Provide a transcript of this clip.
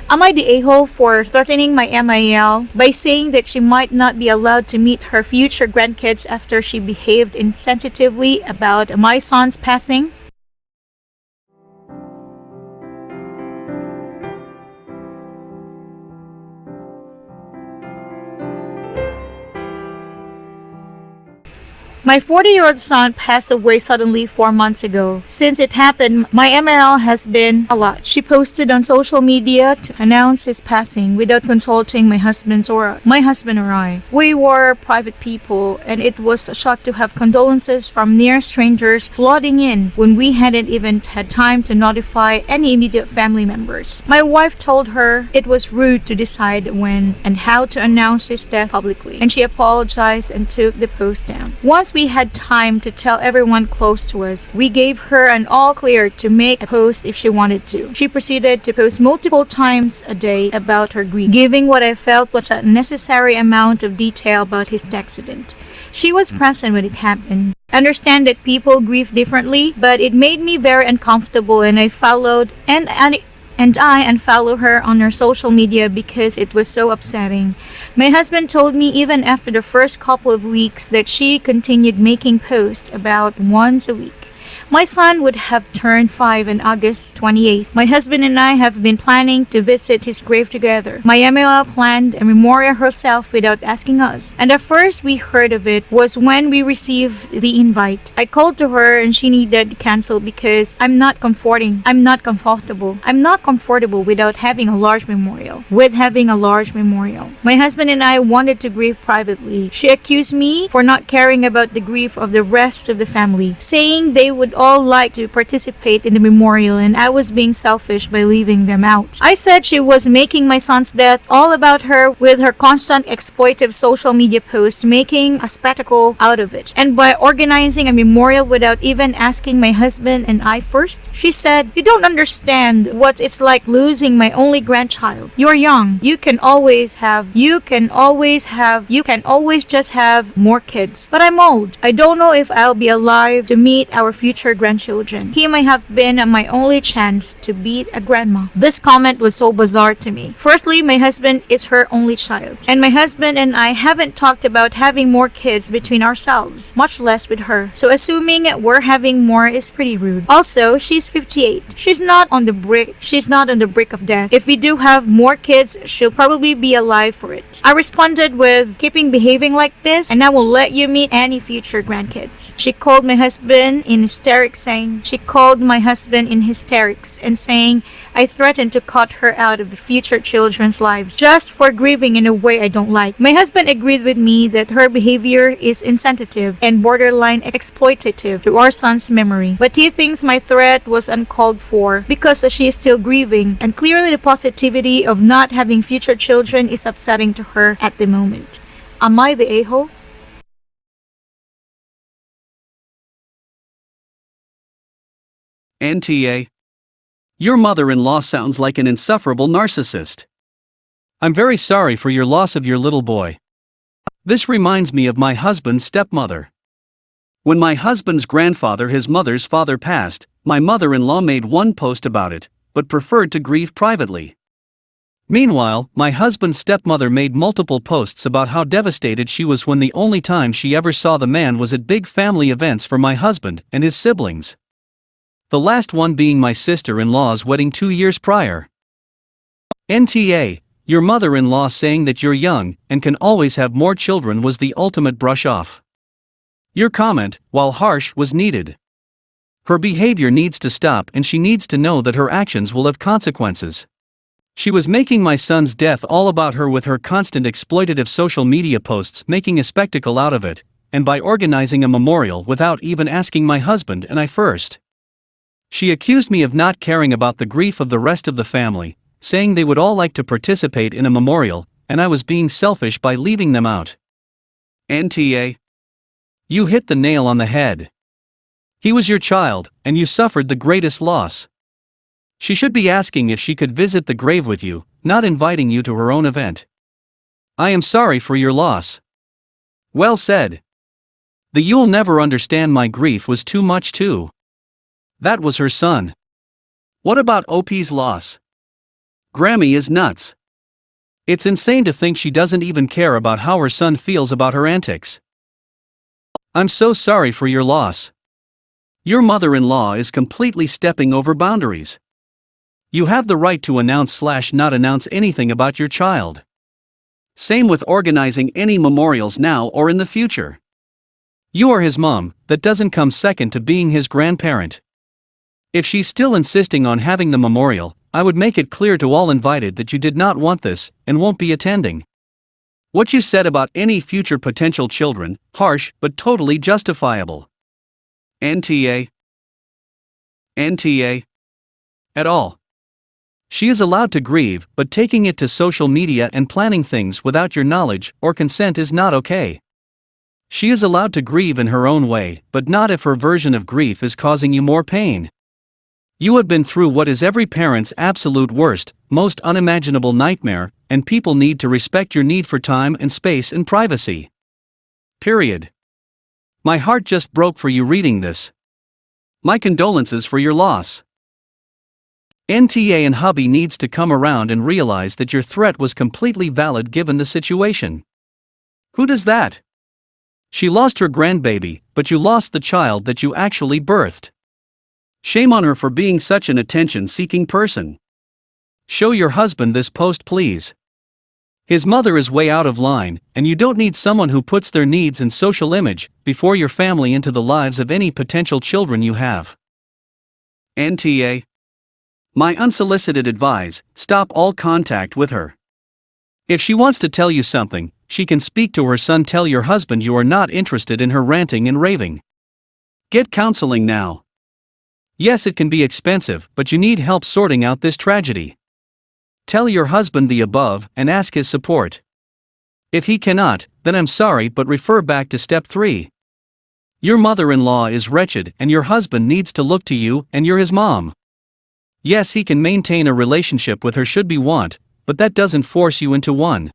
Am I the a-hole for threatening my MIL by saying that she might not be allowed to meet her future grandkids after she behaved insensitively about my son's passing? My 40-year-old son passed away suddenly 4 months ago. Since it happened, my ML has been a lot. She posted on social media to announce his passing without consulting my husband or I. We were private people, and it was a shock to have condolences from near strangers flooding in when we hadn't even had time to notify any immediate family members. My wife told her it was rude to decide when and how to announce his death publicly, and she apologized and took the post down. Once we had time to tell everyone close to us, we gave her an all clear to make a post if she wanted to. She proceeded to post multiple times a day about her grief, giving what I felt was a necessary amount of detail about his accident. She was present when it happened. I understand that people grieve differently, but it made me very uncomfortable, and I unfollow her on her social media because it was so upsetting. My husband told me even after the first couple of weeks that she continued making posts about once a week. My son would have turned 5 on August 28th. My husband and I have been planning to visit his grave together. My MLA planned a memorial herself without asking us, and the first we heard of it was when we received the invite. I called to her and she needed to cancel because I'm not comfortable without having a large memorial. My husband and I wanted to grieve privately. She accused me for not caring about the grief of the rest of the family, saying they would all like to participate in the memorial and I was being selfish by leaving them out. I said she was making my son's death all about her with her constant exploitive social media posts, making a spectacle out of it, and by organizing a memorial without even asking my husband and I first. She said, "You don't understand what it's like losing my only grandchild. You're young. You can always just have more kids. But I'm old. I don't know if I'll be alive to meet our future grandchildren. He might have been my only chance to be a grandma." This comment was so bizarre to me. Firstly, my husband is her only child, and my husband and I haven't talked about having more kids between ourselves, much less with her. So assuming we're having more is pretty rude. Also, she's 58. She's not on the brink of death. If we do have more kids, she'll probably be alive for it. I responded with, "Keeping behaving like this, and I will let you meet any future grandkids." She called my husband in hysterics and saying I threatened to cut her out of the future children's lives just for grieving in a way I don't like. My husband agreed with me that her behavior is insensitive and borderline exploitative to our son's memory, but he thinks my threat was uncalled for because she is still grieving, and clearly the positivity of not having future children is upsetting to her at the moment. Am I the a-hole? NTA. Your mother-in-law sounds like an insufferable narcissist. I'm very sorry for your loss of your little boy. This reminds me of my husband's stepmother. When my husband's grandfather, his mother's father, passed, my mother-in-law made one post about it, but preferred to grieve privately. Meanwhile, my husband's stepmother made multiple posts about how devastated she was when the only time she ever saw the man was at big family events for my husband and his siblings. The last one being my sister-in-law's wedding 2 years prior. NTA, your mother-in-law saying that you're young and can always have more children was the ultimate brush-off. Your comment, while harsh, was needed. Her behavior needs to stop, and she needs to know that her actions will have consequences. She was making my son's death all about her with her constant exploitative social media posts, making a spectacle out of it, and by organizing a memorial without even asking my husband and I first. She accused me of not caring about the grief of the rest of the family, saying they would all like to participate in a memorial, and I was being selfish by leaving them out. NTA. You hit the nail on the head. He was your child, and you suffered the greatest loss. She should be asking if she could visit the grave with you, not inviting you to her own event. I am sorry for your loss. Well said. The "you'll never understand my grief" was too much too. That was her son. What about OP's loss? Grammy is nuts. It's insane to think she doesn't even care about how her son feels about her antics. I'm so sorry for your loss. Your mother-in-law is completely stepping over boundaries. You have the right to announce/not announce anything about your child. Same with organizing any memorials now or in the future. You are his mom, that doesn't come second to being his grandparent. If she's still insisting on having the memorial, I would make it clear to all invited that you did not want this, and won't be attending. What you said about any future potential children, harsh but totally justifiable. NTA. At all. She is allowed to grieve, but taking it to social media and planning things without your knowledge or consent is not okay. She is allowed to grieve in her own way, but not if her version of grief is causing you more pain. You have been through what is every parent's absolute worst, most unimaginable nightmare, and people need to respect your need for time and space and privacy. Period. My heart just broke for you reading this. My condolences for your loss. NTA and hubby needs to come around and realize that your threat was completely valid given the situation. Who does that? She lost her grandbaby, but you lost the child that you actually birthed. Shame on her for being such an attention-seeking person. Show your husband this post, please. His mother is way out of line, and you don't need someone who puts their needs and social image before your family into the lives of any potential children you have. NTA. My unsolicited advice, stop all contact with her. If she wants to tell you something, she can speak to her son. Tell your husband you are not interested in her ranting and raving. Get counseling now. Yes, it can be expensive, but you need help sorting out this tragedy. Tell your husband the above and ask his support. If he cannot, then I'm sorry, but refer back to step 3. Your mother-in-law is wretched and your husband needs to look to you, and you're his mom. Yes, he can maintain a relationship with her should be want, but that doesn't force you into one.